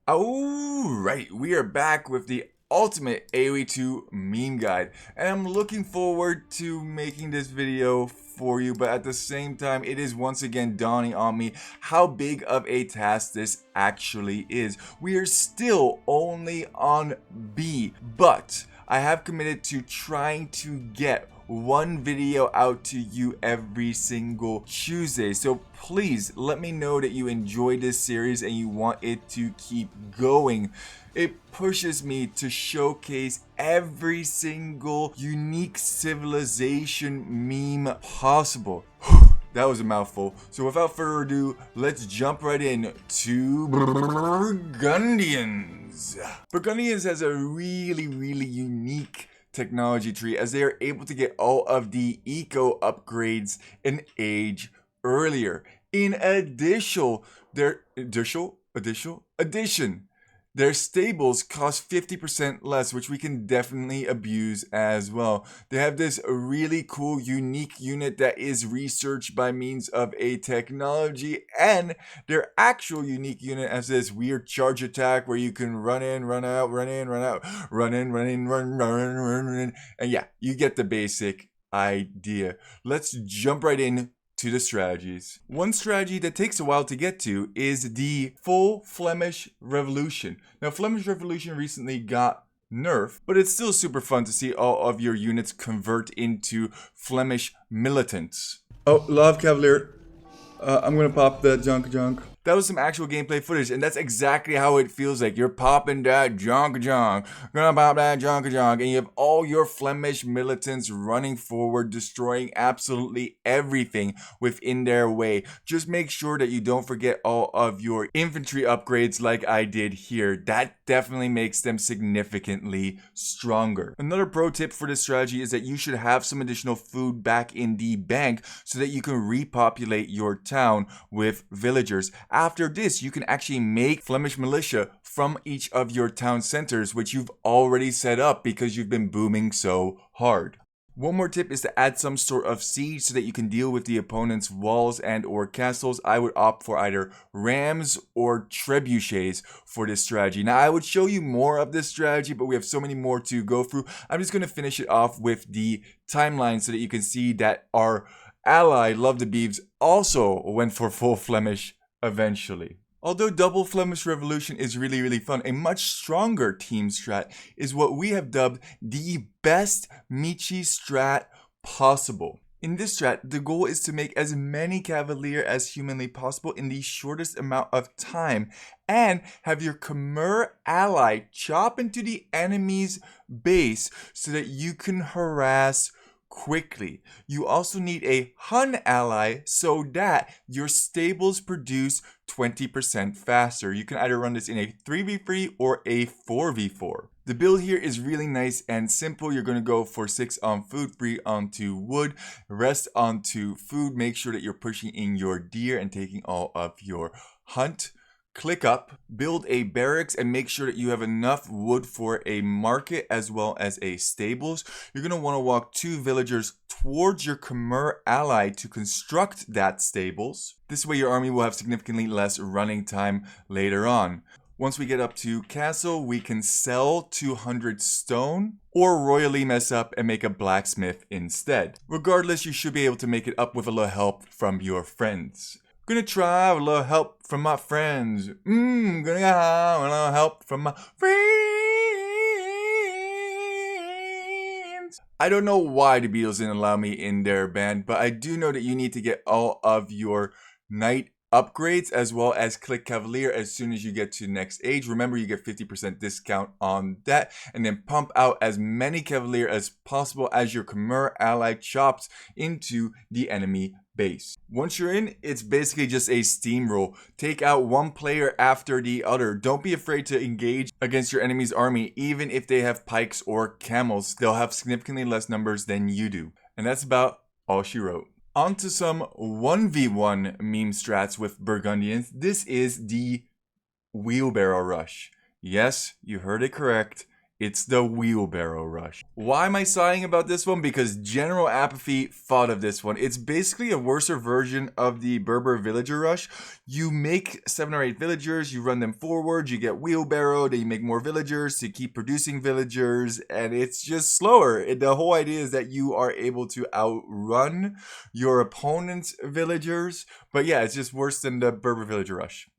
Alright, we are back with the ultimate AOE2 meme guide, and I'm looking forward to making this video for you, but at the same time it is once again dawning on me how big of a task this actually is. We are still only on B, but I have committed to trying to get one video out to you every single Tuesday. So please let me know that you enjoyed this series and you want it to keep going. It pushes me to showcase every single unique civilization meme possible. That was a mouthful. So without further ado, let's jump right in to Burgundians. Burgundians has a really unique technology tree, as they are able to get all of the eco upgrades an age earlier. In addition, their stables cost 50% less, which we can definitely abuse as well. They have this really cool unique unit that is researched by means of a technology, and their actual unique unit has this weird charge attack where you can run in, run out, run in, run out, run in, run in, run, and yeah, you get the basic idea. Let's jump right in to the strategies. One strategy that takes a while to get to is the full Flemish Revolution. Now, Flemish Revolution recently got nerfed, but it's still super fun to see all of your units convert into Flemish militants. Oh, Love Cavalier. I'm gonna pop that junk. That was some actual gameplay footage, and that's exactly how it feels like. You're popping that junk. Gonna pop that junk, and you have all your Flemish militants running forward, destroying absolutely everything within their way. Just make sure that you don't forget all of your infantry upgrades like I did here. That definitely makes them significantly stronger. Another pro tip for this strategy is that you should have some additional food back in the bank so that you can repopulate your town with villagers. After this, you can actually make Flemish militia from each of your town centers, which you've already set up because you've been booming so hard. One more tip is to add some sort of siege so that you can deal with the opponent's walls and or castles. I would opt for either rams or trebuchets for this strategy. Now, I would show you more of this strategy, but we have so many more to go through. I'm just going to finish it off with the timeline so that you can see that our ally, Love the Beeves, also went for full Flemish eventually. Although double Flemish Revolution is really fun, a much stronger team strat is what we have dubbed the best Michi strat possible. In this strat, the goal is to make as many Cavalier as humanly possible in the shortest amount of time, and have your Khmer ally chop into the enemy's base so that you can harass quickly. You also need a Hun ally so that your stables produce 20% faster. You can either run this in a 3v3 or a 4v4. The build here is really nice and simple. You're going to go for 6 on food, 3 onto wood, rest onto food. Make sure that you're pushing in your deer and taking all of your hunt. Click up, build a barracks, and make sure that you have enough wood for a market as well as a stables. You're going to want to walk 2 villagers towards your Khmer ally to construct that stables. This way your army will have significantly less running time later on. Once we get up to castle, we can sell 200 stone or royally mess up and make a blacksmith instead. Regardless, you should be able to make it up with a little help from your friends. Gonna try with a little help from my friends. Gonna have a little help from my friends. I don't know why the Beatles didn't allow me in their band, but I do know that you need to get all of your knight upgrades as well as click Cavalier as soon as you get to next age. Remember, you get 50% discount on that, and then pump out as many Cavalier as possible as your Khmer ally chops into the enemy base. Once you're in, it's basically just a steamroll. Take out one player after the other. Don't be afraid to engage against your enemy's army, even if they have pikes or camels. They'll have significantly less numbers than you do. And that's about all she wrote. On to some 1v1 meme strats with Burgundians. This is the Wheelbarrow Rush. Yes, you heard it correct. It's the Wheelbarrow Rush. Why am I sighing about this one? Because General Apathy thought of this one. It's basically a worser version of the Berber Villager Rush. You make 7 or 8 villagers, you run them forward, you get Wheelbarrow, then you make more villagers to keep producing villagers, and it's just slower. The whole idea is that you are able to outrun your opponent's villagers, but yeah, it's just worse than the Berber Villager Rush.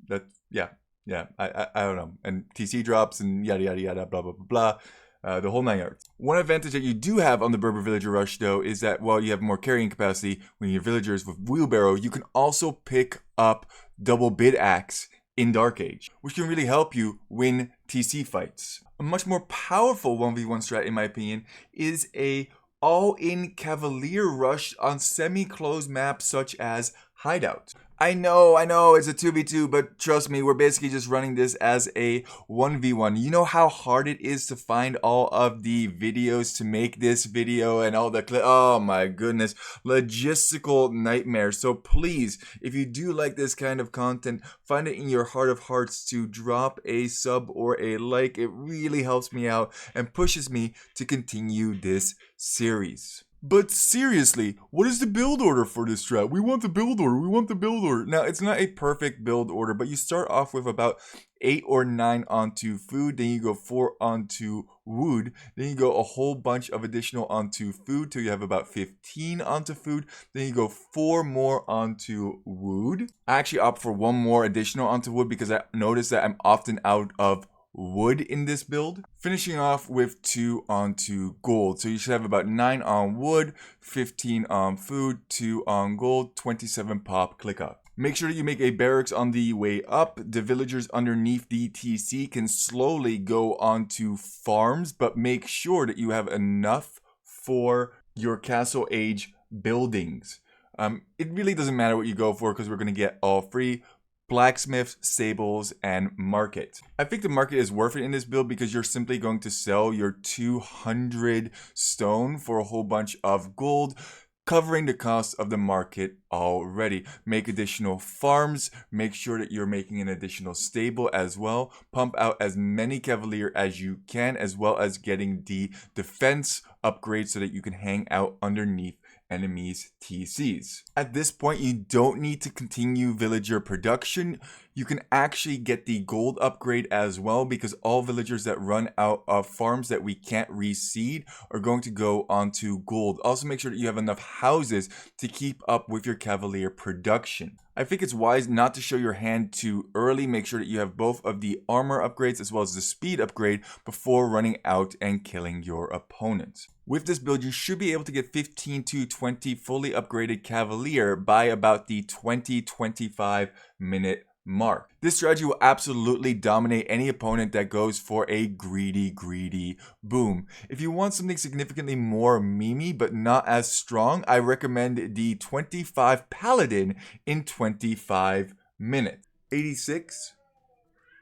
Yeah, I don't know. And TC drops and yada, yada, yada, blah, blah, blah, blah. The whole 9 yards. One advantage that you do have on the Berber Villager Rush, though, is that while you have more carrying capacity when your villagers with Wheelbarrow, you can also pick up double bid axe in Dark Age, which can really help you win TC fights. A much more powerful 1v1 strat, in my opinion, is a all-in Cavalier Rush on semi-closed maps such as Hideout. I know, it's a 2v2, but trust me, we're basically just running this as a 1v1. You know how hard it is to find all of the videos to make this video and all the oh my goodness, logistical nightmare. So please, if you do like this kind of content, find it in your heart of hearts to drop a sub or a like. It really helps me out and pushes me to continue this series. But seriously, what is the build order for this strat? We want the build order. Now, it's not a perfect build order, but you start off with about 8 or 9 onto food, then you go 4 onto wood, then you go a whole bunch of additional onto food till you have about 15 onto food, then you go 4 more onto wood. I actually opt for 1 more additional onto wood because I noticed that I'm often out of wood in this build. Finishing off with 2 onto gold. So you should have about 9 on wood, 15 on food, 2 on gold, 27 pop, click up. Make sure that you make a barracks on the way up. The villagers underneath the TC can slowly go onto farms, but make sure that you have enough for your castle age buildings. It really doesn't matter what you go for because we're going to get all free. Blacksmith, stables, and market. I think the market is worth it in this build because you're simply going to sell your 200 stone for a whole bunch of gold, covering the cost of the market already. Make additional farms, make sure that you're making an additional stable as well. Pump out as many cavalier as you can, as well as getting the defense upgrade so that you can hang out underneath enemies' TCs. At this point, you don't need to continue villager production. You can actually get the gold upgrade as well because all villagers that run out of farms that we can't reseed are going to go onto gold. Also, make sure that you have enough houses to keep up with your cavalier production. I think it's wise not to show your hand too early. Make sure that you have both of the armor upgrades as well as the speed upgrade before running out and killing your opponent. With this build, you should be able to get 15 to 20 fully upgraded cavalier by about the 20-25 minute mark. This strategy will absolutely dominate any opponent that goes for a greedy boom. If you want something significantly more memey but not as strong, I recommend the 25 Paladin in 25 minutes. 86,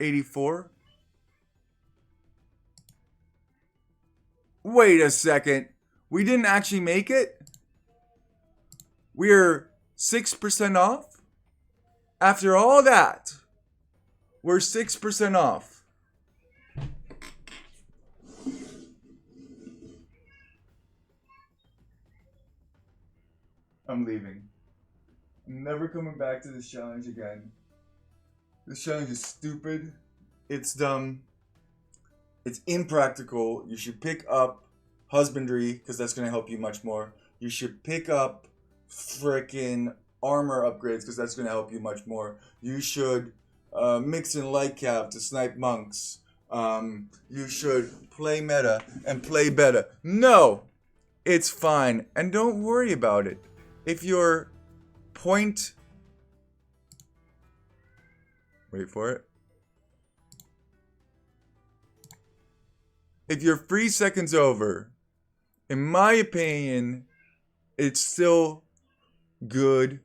84. Wait a second. We didn't actually make it? We're 6% off? After all that, we're 6% off. I'm leaving. I'm never coming back to this challenge again. This challenge is stupid. It's dumb. It's impractical. You should pick up husbandry because that's going to help you much more. You should pick up frickin' armor upgrades because that's going to help you much more. You should mix in light cap to snipe monks. You should play meta and play better. No, it's fine. And don't worry about it. If your point... Wait for it. If your free second's over, in my opinion, it's still good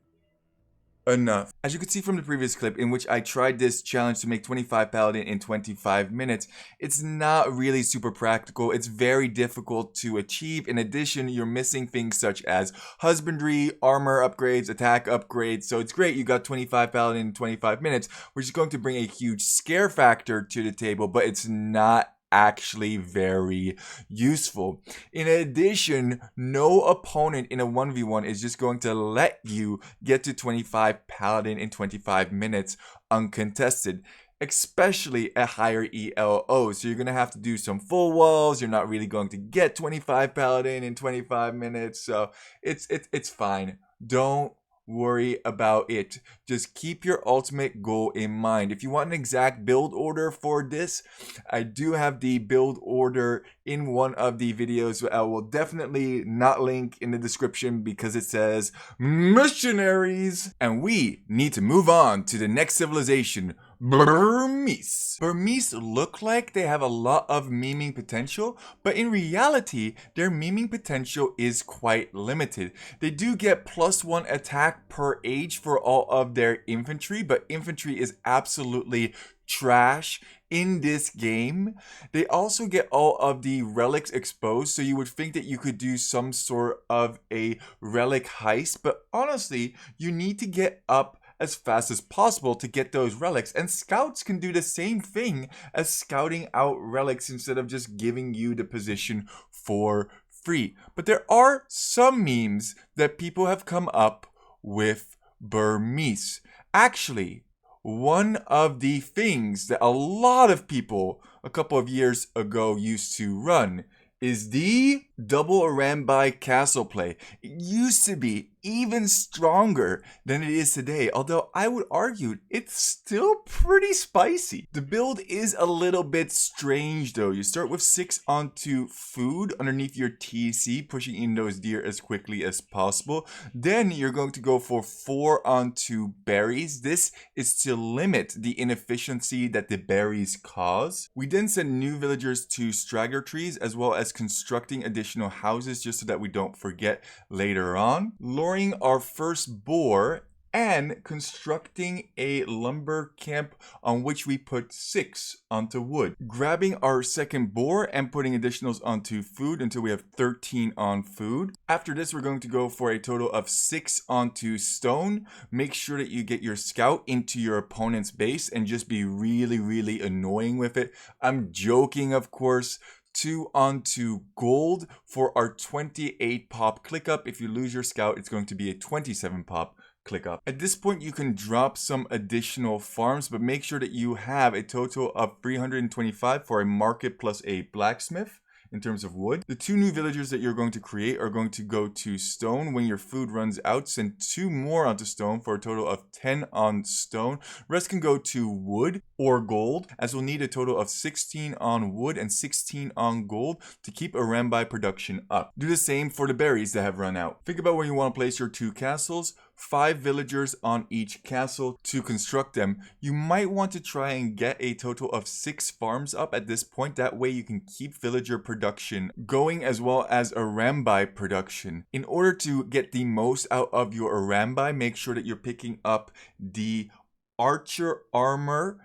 enough. As you can see from the previous clip in which I tried this challenge to make 25 Paladin in 25 minutes, it's not really super practical. It's very difficult to achieve. In addition, you're missing things such as husbandry, armor upgrades, attack upgrades. So it's great you got 25 Paladin in 25 minutes, which is going to bring a huge scare factor to the table, but it's not actually very useful. In addition, no opponent in a 1v1 is just going to let you get to 25 Paladin in 25 minutes uncontested, especially at higher ELO. So you're going to have to do some full walls. You're not really going to get 25 Paladin in 25 minutes. So it's fine. Don't worry about it. Just keep your ultimate goal in mind. If you want an exact build order for this, I do have the build order in one of the videos. I will definitely not link in the description because it says Missionaries. And we need to move on to the next civilization, Burmese. Burmese look like they have a lot of memeing potential, but in reality, their memeing potential is quite limited. They do get +1 attack per age for all of their infantry, but infantry is absolutely trash in this game. They also get all of the relics exposed, so you would think that you could do some sort of a relic heist, but honestly, you need to get up as fast as possible to get those relics, and scouts can do the same thing as scouting out relics instead of just giving you the position for free. But there are some memes that people have come up with Burmese. Actually, one of the things that a lot of people a couple of years ago used to run is the double Arambai castle play. It used to be even stronger than it is today, although I would argue it's still pretty spicy. The build is a little bit strange though. You start with 6 onto food underneath your TC, pushing in those deer as quickly as possible. Then you're going to go for 4 onto berries. This is to limit the inefficiency that the berries cause. We then send new villagers to straggler trees, as well as constructing additional houses just so that we don't forget later on. Luring our first boar and constructing a lumber camp on which we put 6 onto wood. Grabbing our second boar and putting additionals onto food until we have 13 on food. After this, we're going to go for a total of 6 onto stone. Make sure that you get your scout into your opponent's base and just be really annoying with it. I'm joking, of course. 2 onto gold for our 28 pop click up. If you lose your scout, it's going to be a 27 pop click up. At this point, you can drop some additional farms, but make sure that you have a total of 325 for a market plus a blacksmith. In terms of wood, the 2 new villagers that you're going to create are going to go to stone. When your food runs out, send 2 more onto stone for a total of 10 on stone. Rest can go to wood or gold, as we'll need a total of 16 on wood and 16 on gold to keep Arambai production up. Do the same for the berries that have run out. Think about where you want to place your 2 castles. 5 villagers on each castle to construct them. You might want to try and get a total of 6 farms up at this point. That way you can keep villager production going as well as Arambai production. In order to get the most out of your Arambai, make sure that you're picking up the archer armor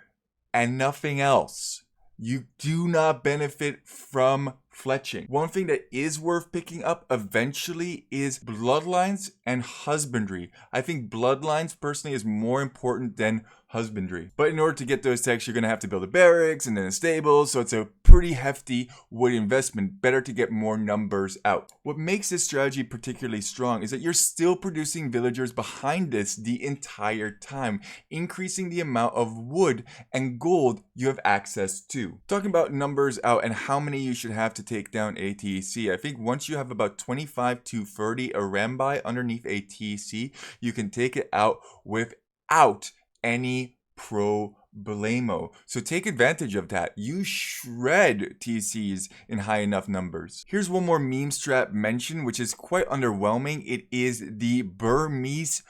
and nothing else. You do not benefit from fletching. One thing that is worth picking up eventually is bloodlines and husbandry. I think bloodlines personally is more important than husbandry. But in order to get those techs, you're going to have to build a barracks and then a stable, so it's a pretty hefty wood investment. Better to get more numbers out. What makes this strategy particularly strong is that you're still producing villagers behind this the entire time, increasing the amount of wood and gold you have access to. Talking about numbers out and how many you should have to take down a TC, I think once you have about 25 to 30 Arambai underneath a TC, you can take it out without any problemo. So take advantage of that. You shred TCs in high enough numbers. Here's one more meme strat mention, which is quite underwhelming. It is the Burmese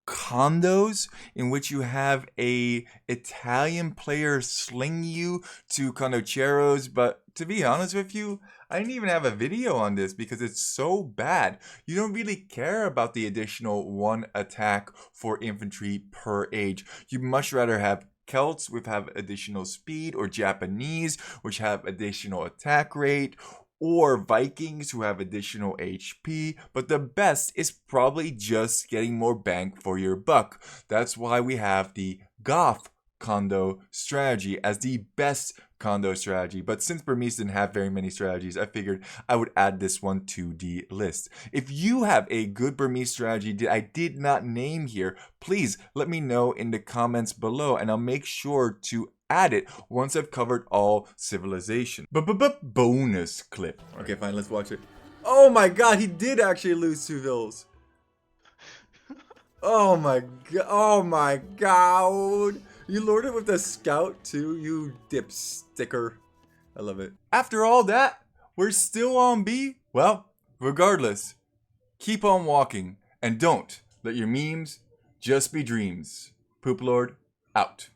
condos, in which you have a Italian player sling you to condocheros. But to be honest with you, I didn't even have a video on this because it's so bad. You don't really care about the additional 1 attack for infantry per age. You'd much rather have Celts, which have additional speed, or Japanese, which have additional attack rate, or Vikings, who have additional HP. But the best is probably just getting more bang for your buck. That's why we have the Goth condo strategy as the best condo strategy. But since Burmese didn't have very many strategies, I figured I would add this one to the list. If you have a good Burmese strategy that I did not name here, please let me know in the comments below, and I'll make sure to add it once I've covered all civilization. Bonus clip. Okay, fine, let's watch it. Oh my god, he did actually lose 2 vills. Oh my god. Oh my god. You lured it with the scout too, you dipsticker. I love it. After all that, we're still on B? Well, regardless, keep on walking and don't let your memes just be dreams. Poop Lord, out.